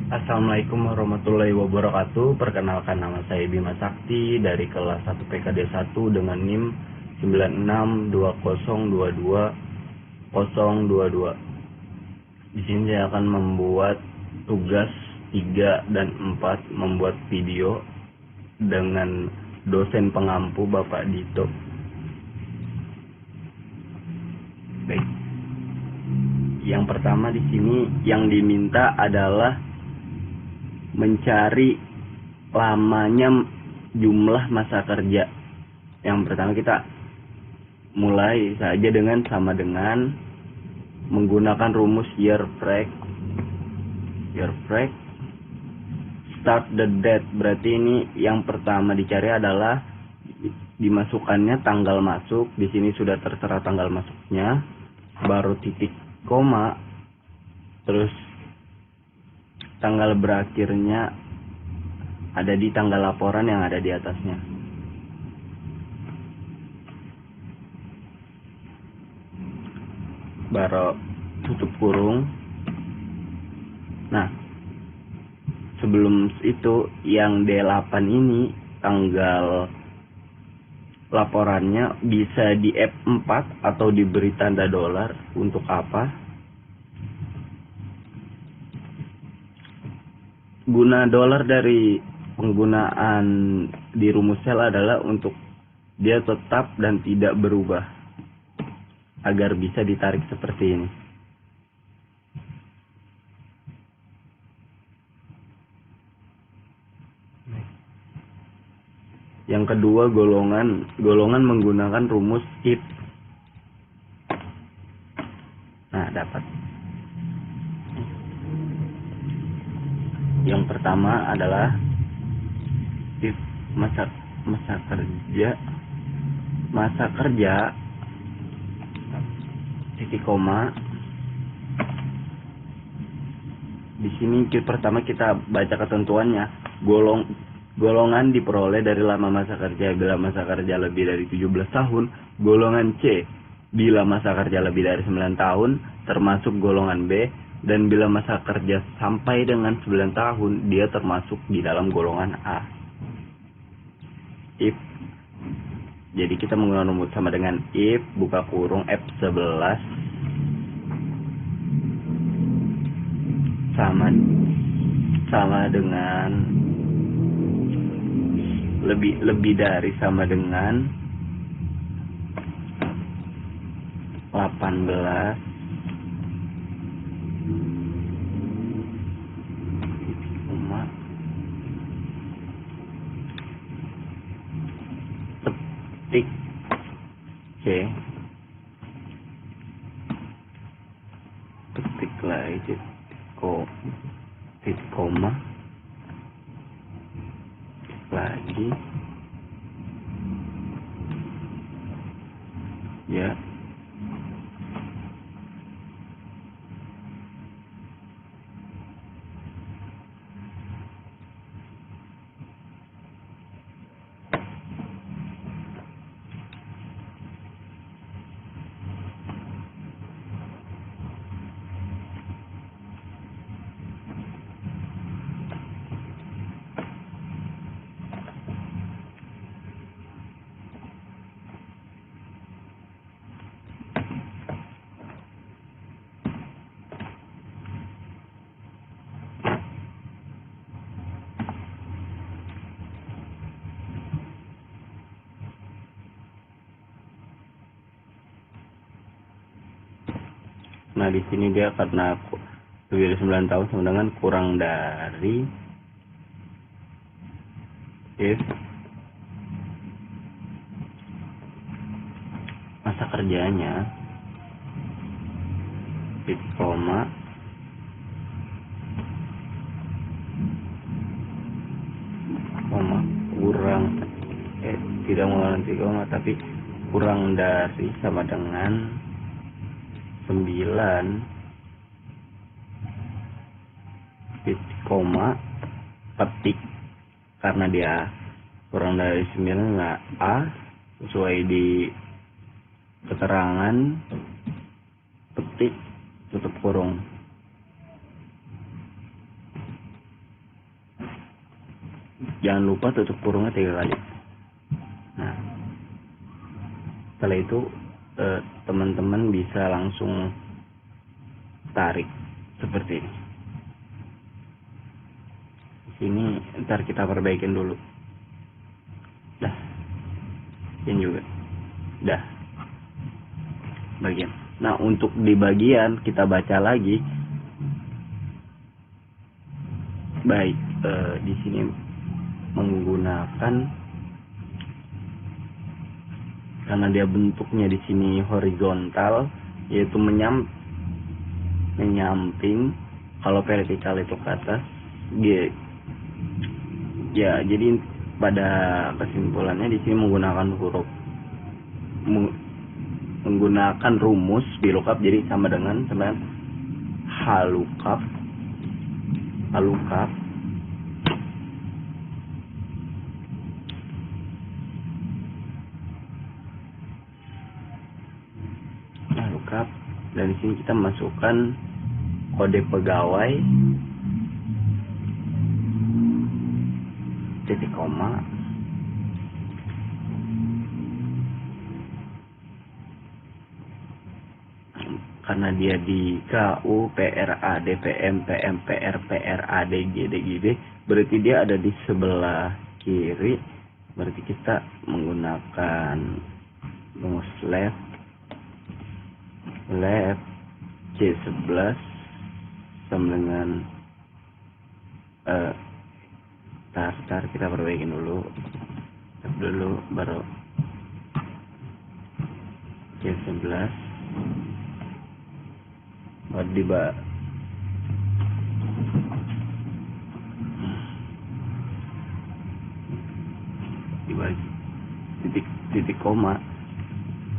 Assalamualaikum warahmatullahi wabarakatuh. Perkenalkan, nama saya Bima Sakti dari kelas 1 PKD 1 dengan NIM 962022022. Di sini saya akan membuat tugas 3 dan 4, membuat video dengan dosen pengampu Bapak Dito. Baik. Yang pertama di sini yang diminta adalah mencari lamanya jumlah masa kerja. Yang pertama kita mulai saja dengan sama dengan menggunakan rumus year break. Start the date, berarti ini yang pertama dicari adalah dimasukkannya tanggal masuk. Di sini sudah tertera tanggal masuknya, baru titik koma, terus tanggal berakhirnya ada di tanggal laporan yang ada di atasnya. Baru tutup kurung. Nah, sebelum itu yang D8 ini tanggal laporannya bisa di F4 atau diberi tanda dolar. Untuk apa? Guna dolar dari penggunaan di rumus sel adalah untuk dia tetap dan tidak berubah, agar bisa ditarik seperti ini. Yang kedua, golongan menggunakan rumus if. Nah, dapat. Yang pertama adalah if masa kerja titik koma. Di sini pertama kita baca ketentuannya. Golongan diperoleh dari lama masa kerja bila masa kerja lebih dari 17 tahun. Golongan C bila masa kerja lebih dari 9 tahun, termasuk golongan B. Dan bila masa kerja sampai dengan 9 tahun, dia termasuk di dalam golongan A. If. Jadi kita menggunakan rumus sama dengan if, buka kurung, F11. Sama dengan lebih dari sama dengan 18 titik C, titik lagi titik koma, titik lagi ya. Nah, di sini dia karena lebih dari 9 tahun sama dengan kurang dari if masa kerjanya titik koma kurang tidak menggunakan titik koma tapi kurang dari sama dengan 9 titik koma petik, karena dia kurang dari 9 nggak A sesuai di keterangan, petik tutup kurung. Jangan lupa tutup kurungnya 3 kali. Nah, setelah itu teman-teman bisa langsung tarik seperti ini. Sini ntar kita perbaikin dulu. Dah, ini juga dah bagian. Nah, untuk di bagian kita baca lagi. Baik, di sini menggunakan, karena dia bentuknya di sini horizontal, yaitu menyamping. Kalau vertikal itu ke atas. Ya, jadi pada kesimpulannya di sini menggunakan rumus VLOOKUP, jadi sama dengan HLOOKUP dan di sini kita masukkan kode pegawai titik koma karena dia di KU PRA DPM PM PR PRA DG DGD, berarti dia ada di sebelah kiri. Berarti kita menggunakan rumus left C11 sama dengan tar kita perbaikin dulu baru C11 baru dibagi titik koma,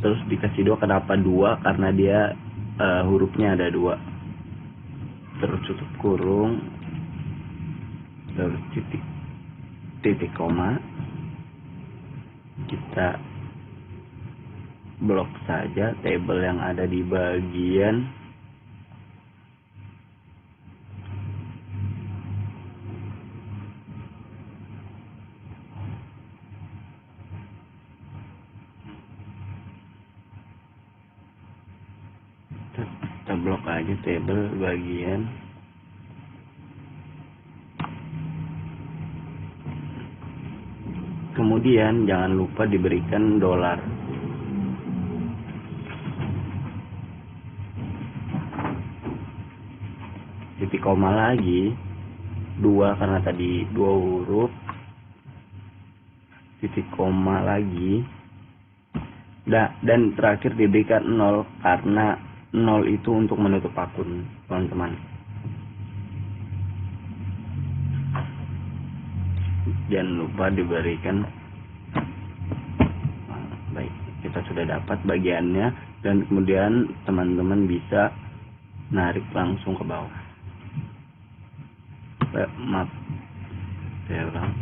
terus dikasih 2. Kenapa 2? Karena dia hurufnya ada 2. Terus tutup kurung, terus titik koma, kita blok saja tabel yang ada di bagian kita blok aja tabel bagian kemudian jangan lupa diberikan $. Titik koma lagi 2 karena tadi 2 huruf, titik koma lagi, dan terakhir diberikan 0 karena 0 itu untuk menutup akun teman-teman. Jangan lupa diberikan. Baik, kita sudah dapat bagiannya, dan kemudian teman-teman bisa narik langsung ke bawah. Maaf, saya ulang.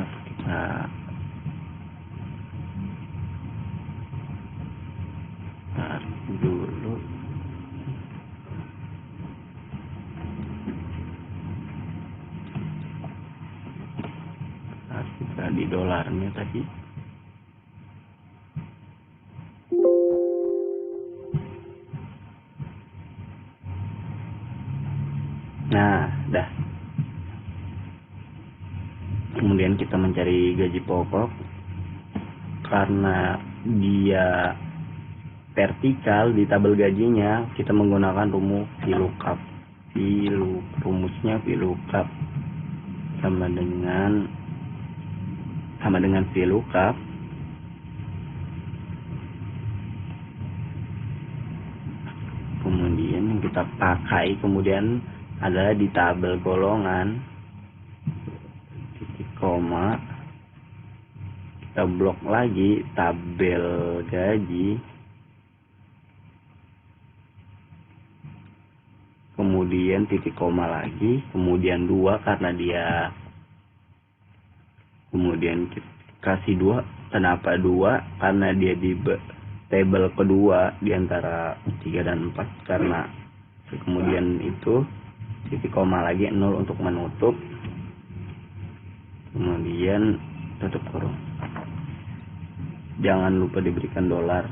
Kita tarik dulu. Kita di $nya tadi. Nah, dah. Kemudian kita mencari gaji pokok. Karena dia vertikal di tabel gajinya, kita menggunakan rumus VLOOKUP. Rumusnya VLOOKUP sama dengan VLOOKUP kemudian yang kita pakai kemudian adalah di tabel golongan titik koma, kita blok lagi tabel gaji, kemudian titik koma lagi, kemudian 2 karena dia, kemudian kita kasih 2. Kenapa 2? Karena dia tabel kedua di antara 3 dan 4, karena kemudian itu titik koma lagi 0 untuk menutup, kemudian tutup kurung. Jangan lupa diberikan dolar.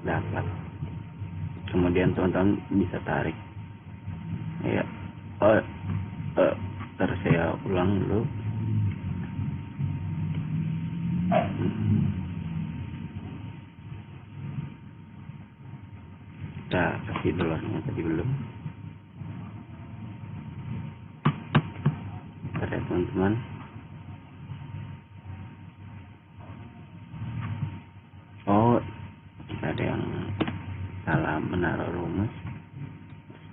Dapat. Kemudian teman-teman bisa tarik. Ya. Ntar saya ulang dulu. Kita kasih dolarnya tadi belum. Bentar ya teman-teman. Oh, kita ada yang salah menaruh rumus.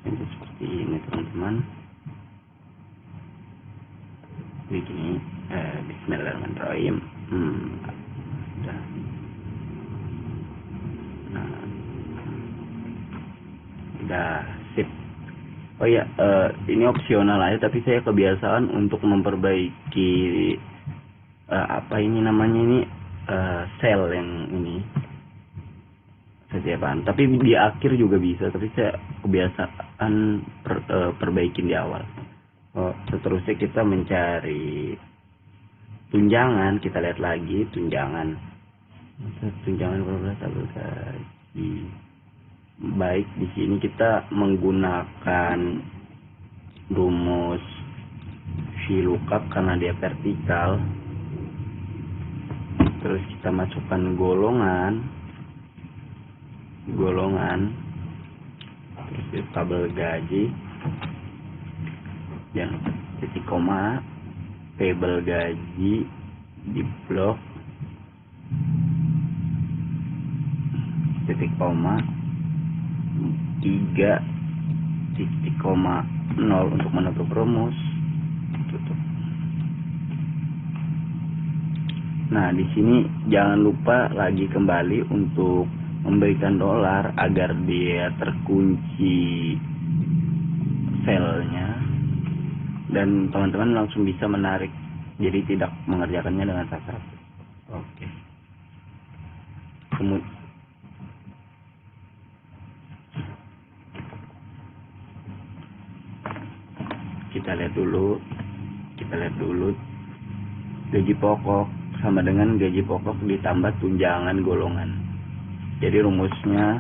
Jadi seperti ini teman-teman. Begini, Bismillahirrahmanirrahim. Udah. Nah, udah sip. Oh ya, ini opsional aja, tapi saya kebiasaan untuk memperbaiki apa ini namanya ini sel yang ini setiap bahan. Tapi di akhir juga bisa, tapi saya kebiasaan perbaikin di awal. Seterusnya kita mencari tunjangan. Kita lihat lagi tunjangan berapa tabel gaji. Baik, di sini kita menggunakan rumus VLOOKUP karena dia vertikal. Terus kita masukkan golongan, terus di tabel gaji, dan titik koma, tabel gaji di blok, titik koma 3 titik koma 0 untuk menutup rumus, tutup. Nah, di sini jangan lupa lagi kembali untuk memberikan dolar agar dia terkunci selnya dan teman-teman langsung bisa menarik, jadi tidak mengerjakannya dengan satu-satu. Oke. Kemudian kita lihat dulu gaji pokok sama dengan gaji pokok ditambah tunjangan golongan. Jadi rumusnya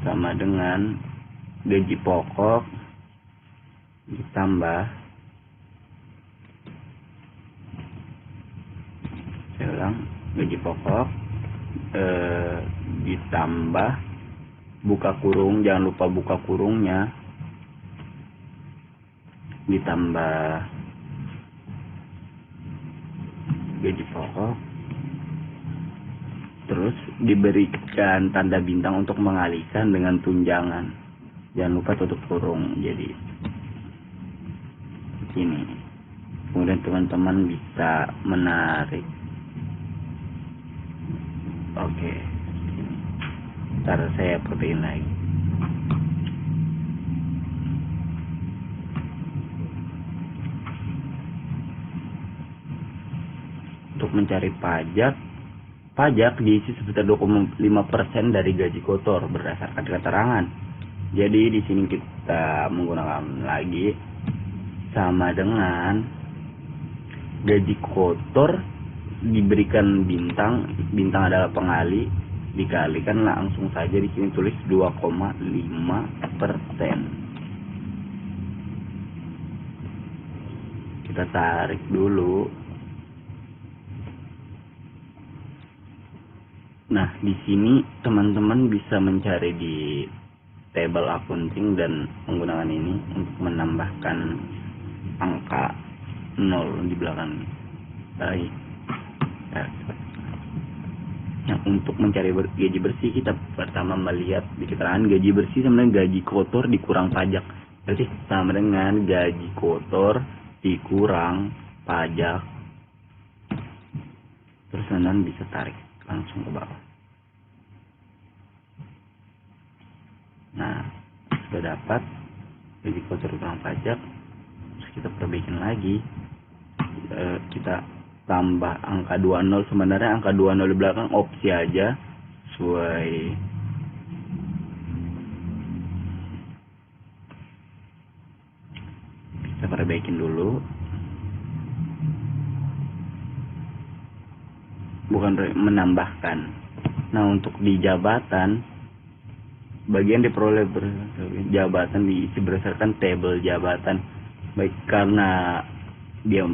sama dengan gaji pokok ditambah, saya ulang, gaji pokok ditambah buka kurung, jangan lupa buka kurungnya, ditambah gaji pokok, terus diberikan tanda bintang untuk mengalihkan dengan tunjangan. Jangan lupa tutup kurung. Jadi ini, kemudian teman-teman bisa menarik. Oke, ntar saya protein lagi. Untuk mencari pajak diisi sebesar 2,5% dari gaji kotor berdasarkan keterangan. Jadi di sini kita menggunakan lagi sama dengan gaji kotor diberikan bintang adalah pengali, dikalikan langsung saja di sini tulis 2,5%. Kita tarik dulu. Nah, di sini teman-teman bisa mencari di table accounting dan menggunakan ini untuk menambahkan angka 0 di belakang. Baik. Nah, untuk mencari gaji bersih, kita pertama melihat di keterangan gaji bersih sama dengan gaji kotor dikurang pajak. Berarti sama dengan gaji kotor dikurang pajak. Terus teman-teman bisa tarik langsung ke bawah. Nah, sudah dapat gaji kotor kurang pajak. Terus kita perbaikin lagi kita tambah angka 20. Sebenarnya angka 20 di belakang opsi aja sesuai kita perbaikin dulu, bukan menambahkan. Nah, untuk di jabatan, bagian diperoleh jabatan diisi berdasarkan tabel jabatan. Baik karena dia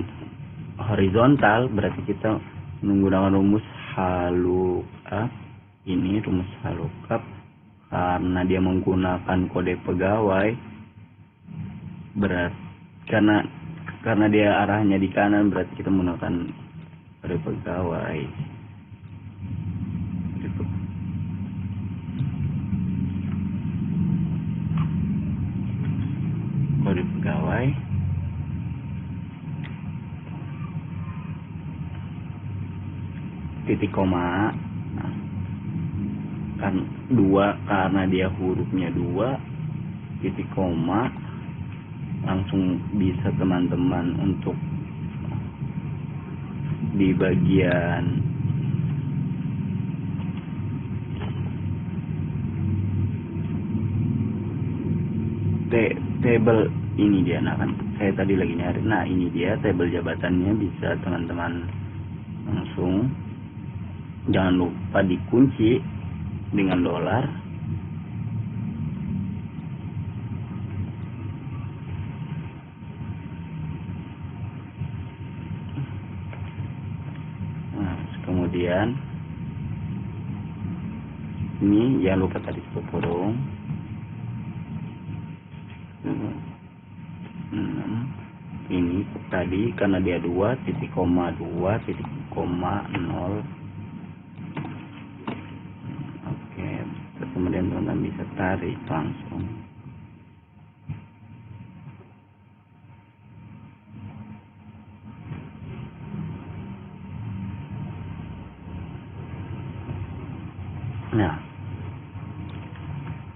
horizontal, berarti kita menggunakan rumus HLOOKUP. Ini rumus HLOOKUP. Karena dia menggunakan kode pegawai, berarti karena dia arahnya di kanan, berarti kita menggunakan kode pegawai. Kode pegawai titik koma, nah, kan 2 karena dia hurufnya 2, titik koma, langsung bisa teman-teman untuk di bagian table ini dia. Nah, kan saya tadi lagi nyari, nah ini dia tabel jabatannya, bisa teman-teman langsung, jangan lupa dikunci dengan dolar. Nah, kemudian ini jangan lupa tadi stop kurung 6. Ini tadi karena dia 2 titik koma 2 titik koma 0. Oke, kemudian teman-teman bisa tarik langsung.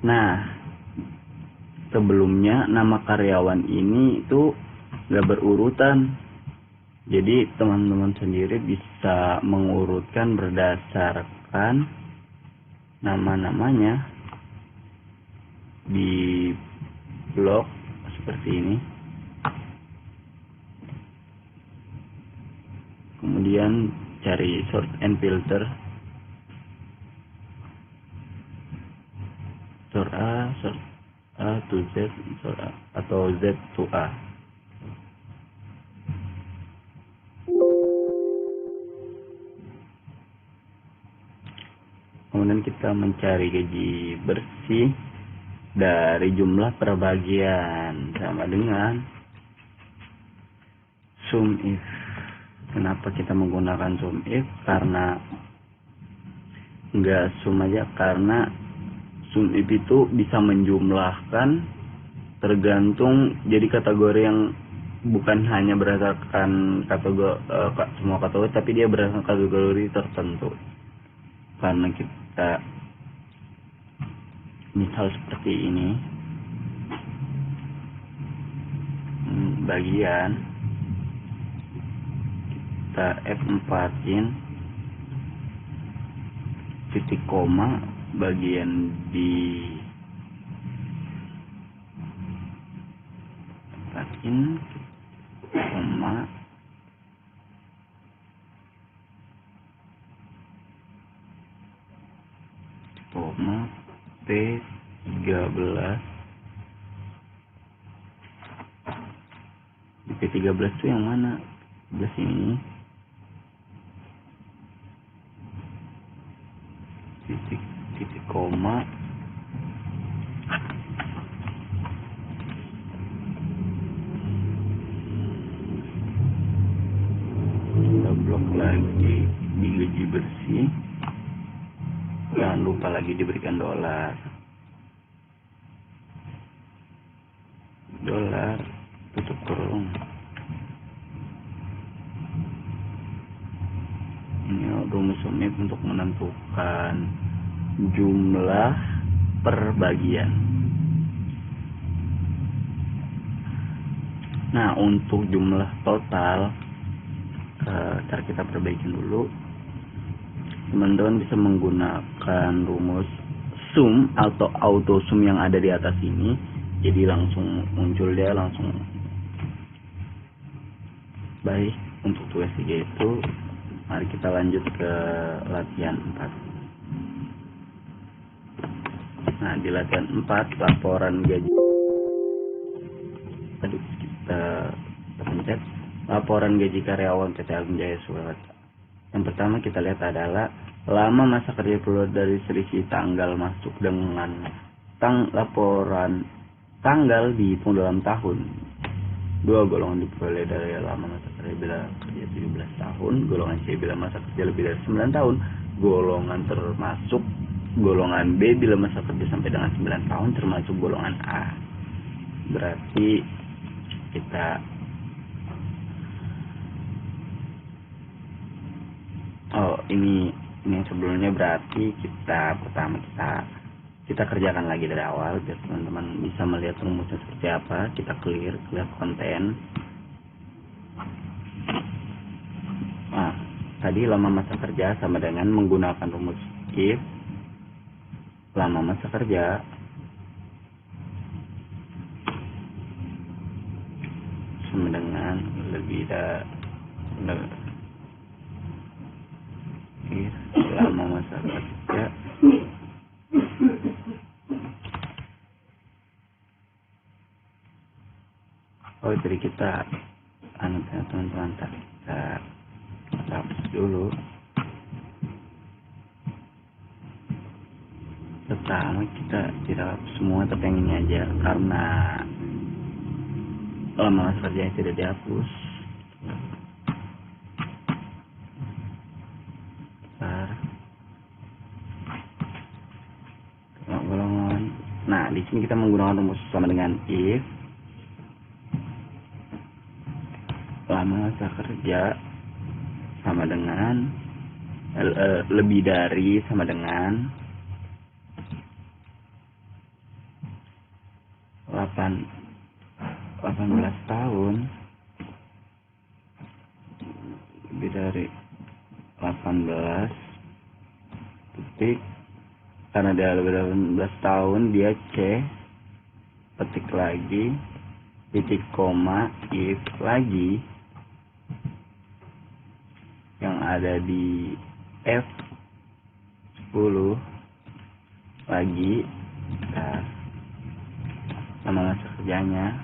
Nah, sebelumnya nama karyawan ini itu gak berurutan. Jadi teman-teman sendiri bisa mengurutkan berdasarkan nama-namanya di blok seperti ini. Kemudian cari sort and filter, sort A to Z, sort A, atau Z to A. Kemudian kita mencari gaji bersih dari jumlah perbagian sama dengan sum if. Kenapa kita menggunakan sum if? Karena enggak sum aja, karena sum if itu bisa menjumlahkan tergantung, jadi kategori yang bukan hanya berdasarkan kategori semua kategori, tapi dia berdasarkan kategori tertentu. Karena kita misal seperti ini, bagian kita F4-in titik koma bagian di F4-in koma P13. Di P13 itu yang mana? 13 ini. Titik koma kita blok lagi di gaji bersih. Jangan lupa lagi diberikan dolar tutup kurung. Ini rumus sum if untuk menentukan jumlah perbagian. Nah, untuk jumlah total Ntar kita perbaikin dulu. Teman-teman bisa menggunakan rumus sum atau auto sum yang ada di atas ini, jadi langsung muncul dia langsung. Baik, untuk tugas 3 itu mari kita lanjut ke latihan 4. Nah, di latihan 4 laporan gaji, tadi kita pencet laporan gaji karyawan PT Agung Jaya Surakarta. Yang pertama kita lihat adalah lama masa kerja keluar dari selisih tanggal masuk dengan laporan tanggal dihitung dalam tahun. 2 golongan diperoleh dari lama masa kerja bila kerja 17 tahun, golongan C bila masa kerja lebih dari 9 tahun, golongan termasuk golongan B bila masa kerja sampai dengan 9 tahun termasuk golongan A. Berarti kita ini yang sebelumnya, berarti pertama kita kerjakan lagi dari awal biar teman-teman bisa melihat rumusnya seperti apa. Kita clear konten. Nah, tadi lama masa kerja sama dengan menggunakan rumus if lama masa kerja sama dengan lebih dari lama masa kerja jadi kita teman-teman, kita hapus dulu. Pertama kita tidak hapus semua, tapi yang ini aja karena lama masa kerja tidak dihapus. Nah, di sini kita menggunakan rumus sama dengan if lama masa kerja sama dengan lebih dari sama dengan 18 tahun, lebih dari 18 titik. Karena dia lebih dari 18 tahun, dia C, petik lagi, titik koma, if lagi, yang ada di F10 lagi, nama masa kerjanya,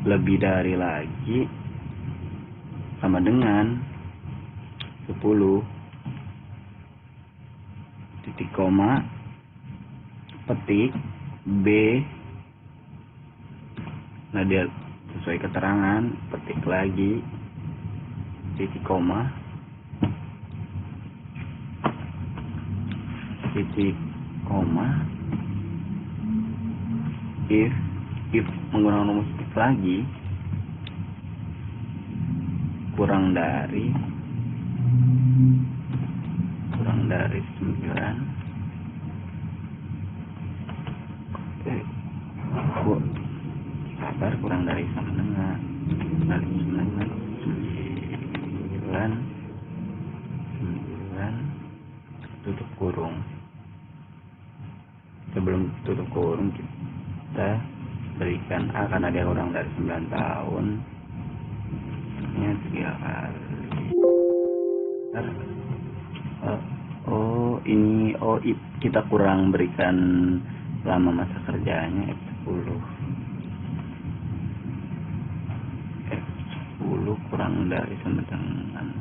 lebih dari lagi, sama dengan 10, titik koma, petik B, nah dia sesuai keterangan, petik lagi, titik koma, titik koma, if menggunakan rumus if lagi, kurang dari 9, sabar, kurang dari sama dengan 9 tutup kurung. Sebelum tutup kurung kita berikan A karena dia kurang dari 9 tahun, ini 3 kali. Kita kurang berikan lama masa kerjanya F10 kurang dari sama dengan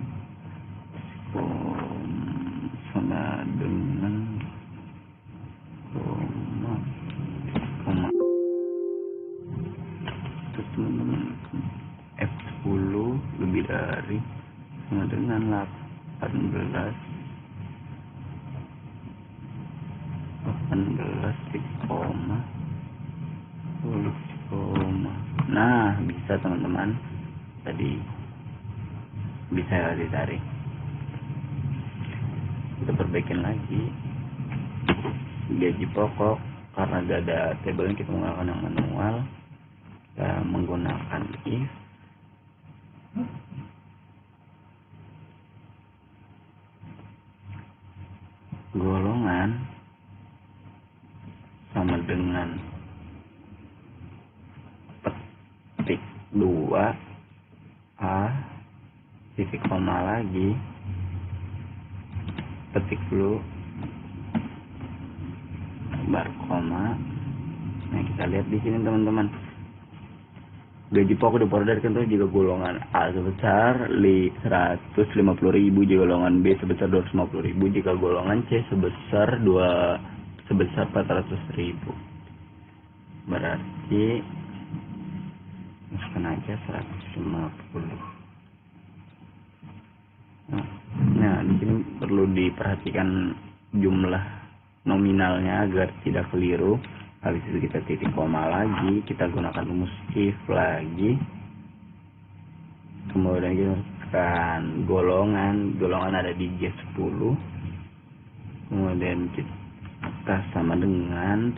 koma terus teman-teman, F10 lebih dari sama dengan 18 koma. Nah, bisa teman-teman, tadi bisa ditarik. Kita perbaikin lagi gaji pokok, karena gak ada tabelnya kita menggunakan yang manual. Kita menggunakan if golongan sama dengan petik 2 A titik koma lagi, petik dulu bar koma. Nah, kita lihat di sini teman-teman, gaji pokok diperolehkan itu jika golongan A sebesar 150.000, jika golongan B sebesar 250.000, jika golongan C sebesar 400.000. Berarti masukkan aja 150. Nah, di sini perlu diperhatikan jumlah nominalnya agar tidak keliru. Habis itu kita titik koma lagi, kita gunakan rumus if lagi, kemudian kita masukkan golongan ada di G10, kemudian kita sama dengan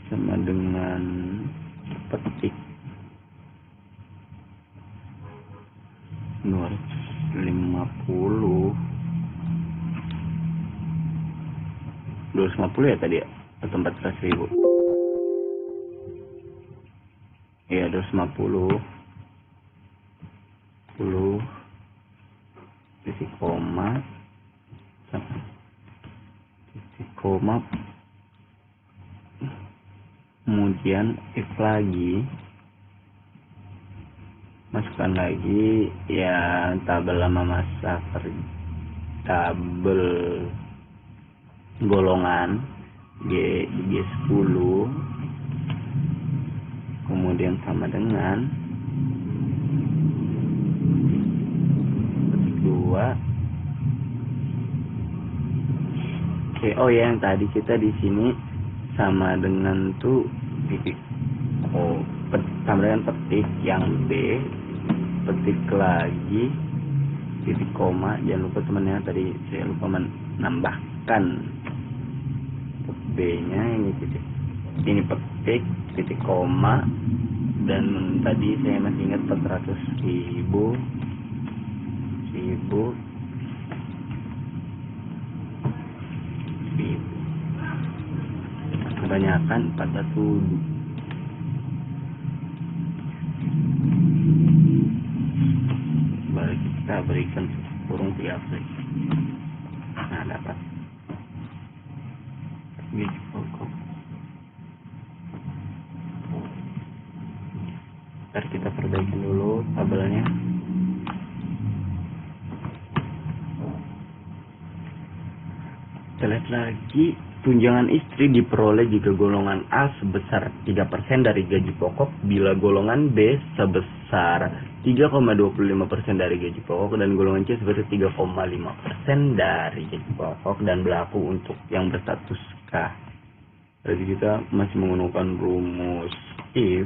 sama dengan petik 250 ya tadi ya, atau 400.000 ya, 250 titik koma kemudian if lagi, masukkan lagi ya tabel lama masa tabel golongan G10, kemudian sama dengan petik 2. Oke, oh ya, yang tadi kita di sini sama dengan tuh titik sama dengan petik yang B, petik lagi titik koma. Jangan lupa teman-teman, tadi saya lupa menambahkan B-nya, ini petik titik koma, dan tadi saya masih ingat 400.000 kebanyakan 41. Baru kita berikan kurung 3 klik. Nah, dapat gaji pokok. Ntar kita perbaiki dulu tabelnya. Kita lihat lagi, tunjangan istri diperoleh jika golongan A sebesar 3% dari gaji pokok, bila golongan B sebesar 3,25% dari gaji pokok, dan golongan C sebesar 3,5% dari gaji pokok, dan berlaku untuk yang berstatus K. Jadi kita masih menggunakan rumus if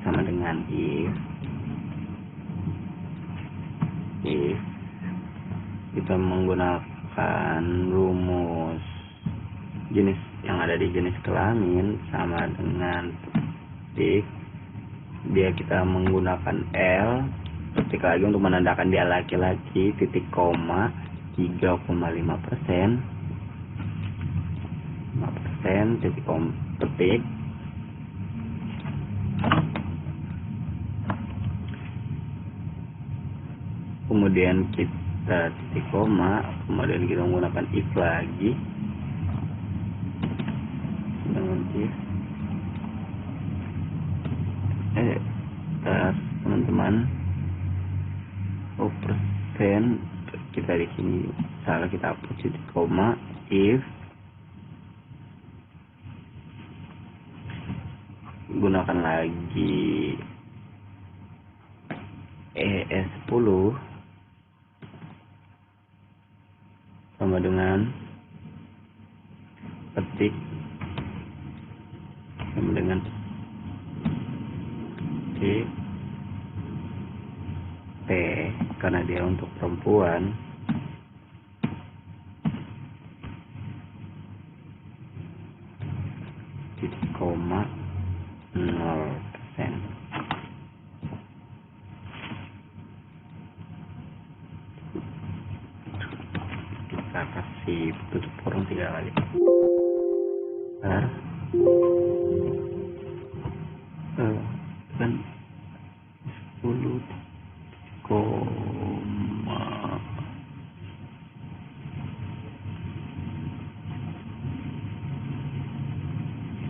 sama dengan if kita menggunakan rumus jenis yang ada di jenis kelamin sama dengan petik, dia kita menggunakan L, petik lagi untuk menandakan dia laki-laki, titik koma 3,5%, titik koma petik, kemudian kita titik koma, kemudian kita menggunakan if lagi dengan if. Teman-teman, persen kita di sini salah, kita hapus titik koma, if gunakan lagi ES10 sama dengan petik sama dengan P karena dia untuk perempuan, titik koma 0%. tutup kurung 3 kali. Bentar. Kan 10 koma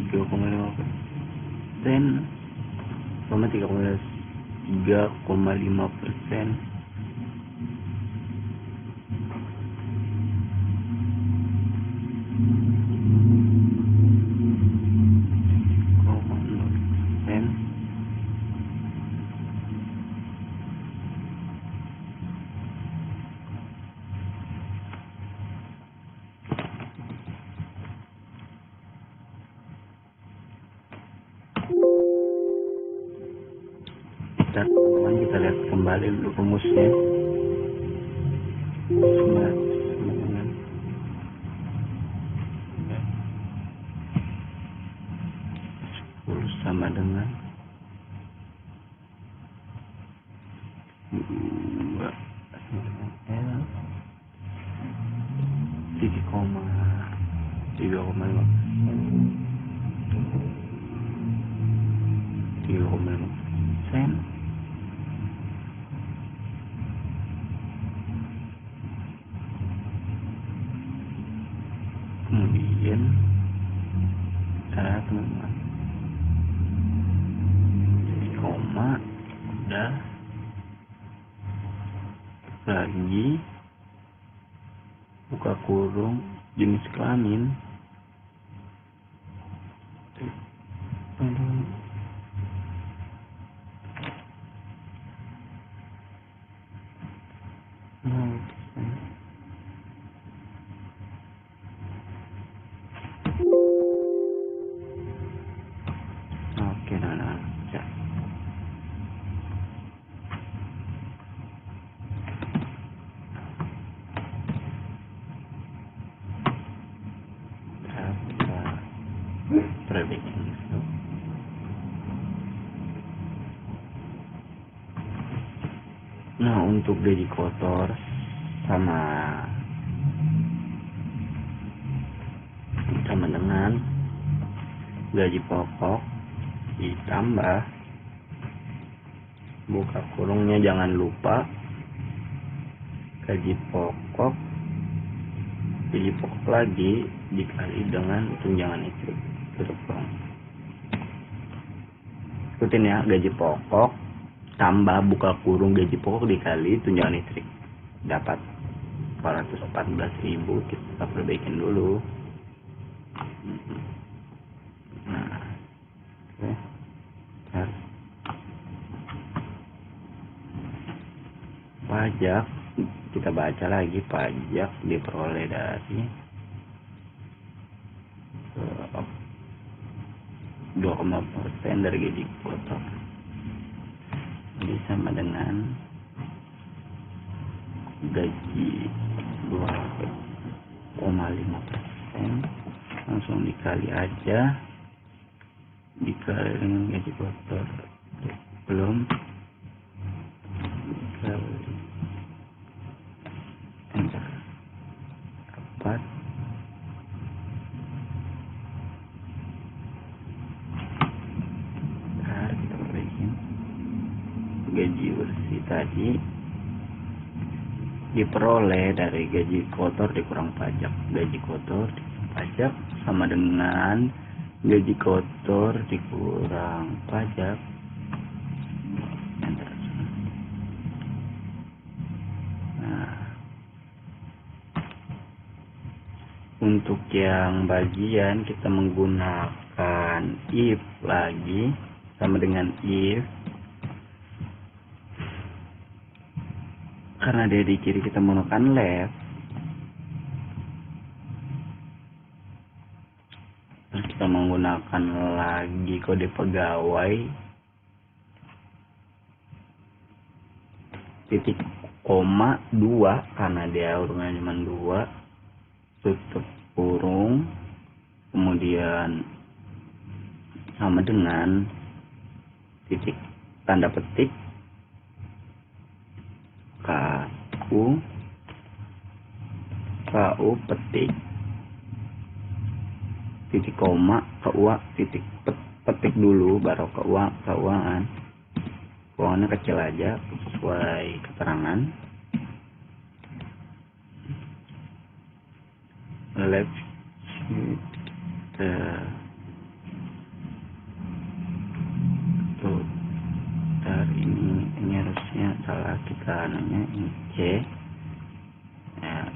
3,5%, sama 3,5%. Kita lihat kembali dulu rumusnya. Sama dengan 2 L 3,5%. Kemudian teman-teman koma udah lagi buka kurung jenis kelamin. Oke, nah. Perbaikan. Nah, untuk gaji kotor sama dengan gaji pokok ditambah buka kurungnya, jangan lupa gaji pokok lagi dikali dengan tunjangan listrik, tutup kurung. Ikutin ya, gaji pokok tambah buka kurung gaji pokok dikali tunjangan listrik dapat 414.000. Kita perbaikin dulu. Nah, oke. Pajak kita baca lagi, pajak diperoleh dari 2,5% dari gaji kotor. Jadi sama dengan gaji 2,5%, langsung dikali aja, dikali dengan gaji kotor belum, dikali enter, dapat kita perbaikin. Gaji bersih tadi diperoleh dari gaji kotor dikurang pajak. Gaji kotor dikurang pajak sama dengan gaji kotor dikurang pajak. Enter. Nah, untuk yang bagian kita menggunakan if lagi, sama dengan if. Karena dia di kiri kita menggunakan left, terus kita menggunakan lagi kode pegawai titik koma 2 karena dia urungannya cuma 2, tutup kurung, kemudian sama dengan titik tanda petik KU KU petik titik koma KUA titik petik dulu baru keuangan. Keuangannya kecil aja sesuai keterangan. Let's tuh dari ini harusnya salah kita nanya ini C ya,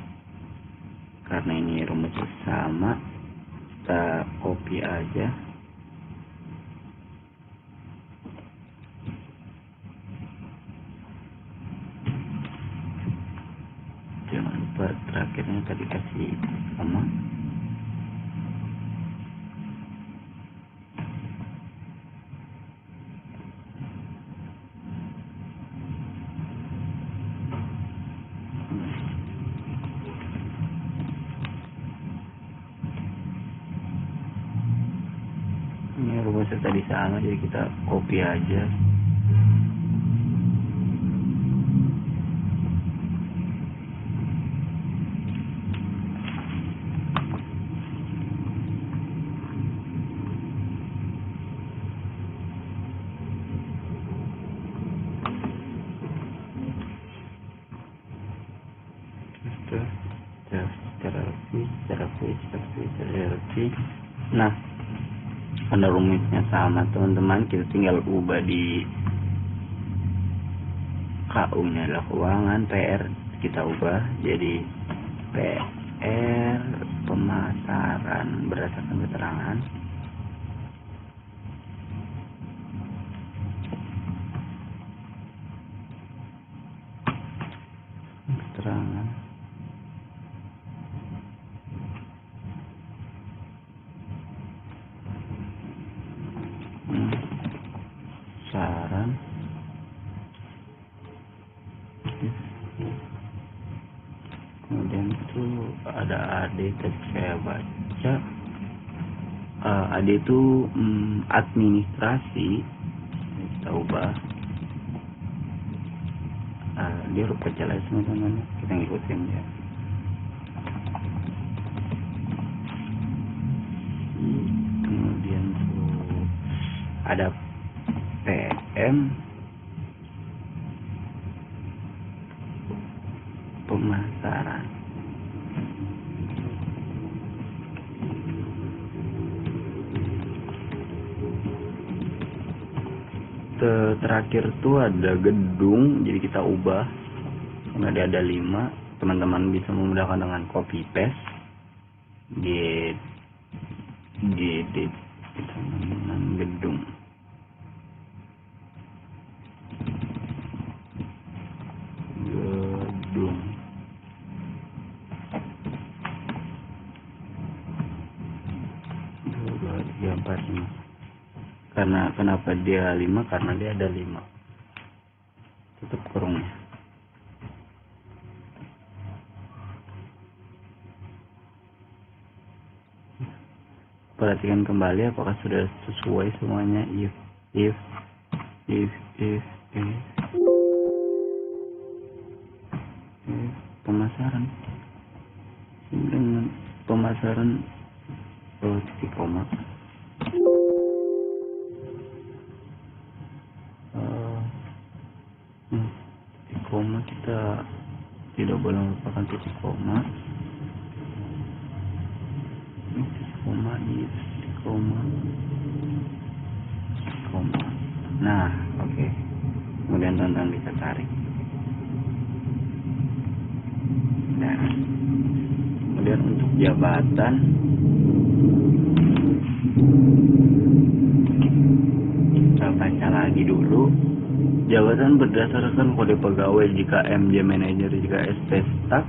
karena ini rumusnya sama kita copy aja. Jangan lupa terakhirnya tadi kasih sama. Ini rumusnya tadi sama, jadi kita copy aja. Nah, karena rumusnya sama teman-teman, kita tinggal ubah di KU nya adalah keuangan, PR kita ubah jadi PR pemasaran berdasarkan keterangan. Saran kemudian itu ada AD tadi saya baca. AD itu administrasi, kita ubah dia huruf kecil aja teman-teman, kita ngikutin ya. Kemudian tuh ada PM pemasaran. Terakhir tuh ada gedung, jadi kita ubah karena dia ada 5. Teman-teman bisa memudahkan dengan copy paste gedung. Karena kenapa dia 5? Karena dia ada 5. Tutup kurungnya. Perhatikan kembali apakah sudah sesuai semuanya. If pemasaran dengan pemasaran titik koma. Titik koma kita tidak boleh melupakan titik koma. Titik koma. Nah, oke. Kemudian teman-teman bisa tarik. Nah, kemudian untuk jabatan kita baca lagi dulu. Jabatan berdasarkan kode pegawai jika MJ manajer, jika SP staff.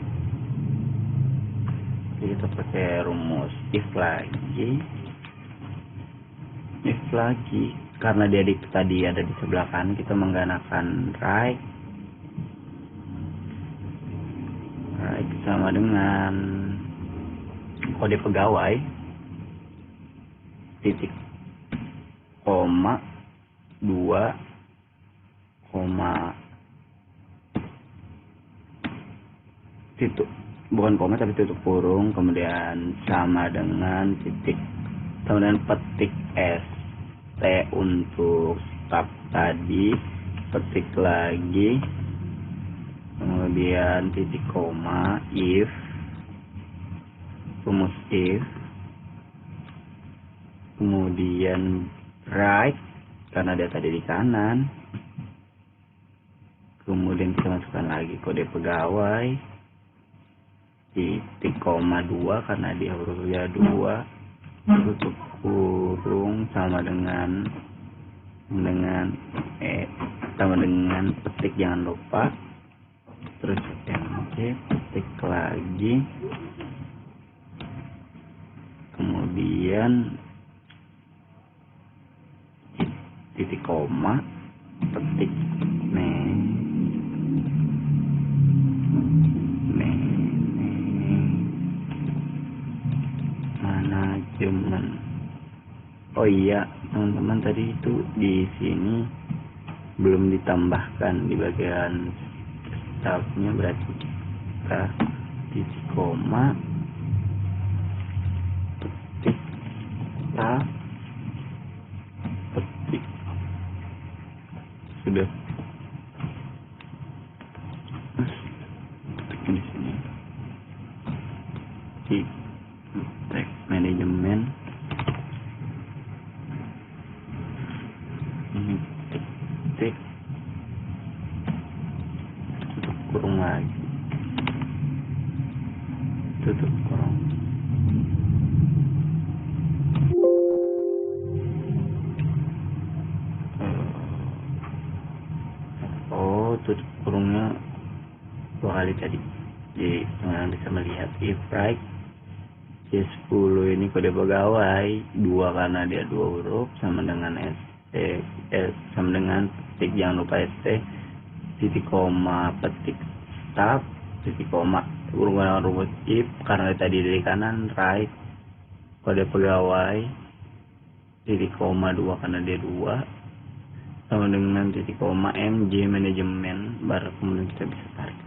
Kita pakai rumus if lagi karena dia tadi ada di sebelah kanan, kita menggunakan right sama dengan kode pegawai titik koma 2 koma titik bukan koma tapi tutup kurung, kemudian sama dengan petik st untuk staf tadi, petik lagi, kemudian titik koma, if, rumus if, kemudian right karena dia tadi di kanan, kemudian kita masukkan lagi kode pegawai, titik koma 2 karena dia hurufnya 2, tutup kurung sama dengan petik, jangan lupa, terus petik lagi, kemudian titik koma, petik manajemen. Oh iya teman-teman, tadi itu di sini belum ditambahkan di bagian stafnya, berarti kita titik koma, petik staf, petik, sudah di sini titik manajemen, ini titik tutup kurung lagi, tutup kurung, tutup kurungnya 2 kali tadi. Jadi teman-teman bisa melihat if right C10 ini kode pegawai 2 karena dia 2 huruf, sama dengan sama dengan petik, jangan lupa st, titik koma, petik staf, titik koma, kurungan rumus if karena tadi dari kanan, right kode pegawai, titik koma 2 karena dia 2, sama dengan titik koma mj manajemen, baru kemudian kita bisa tarik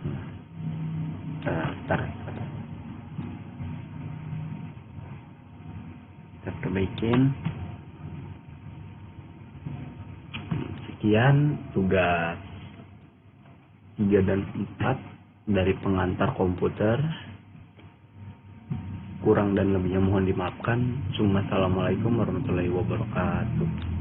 kita perbaikin. Sekian tugas 3 dan 4 dari pengantar komputer. Kurang dan lebihnya mohon dimaafkan. Assalamualaikum warahmatullahi wabarakatuh.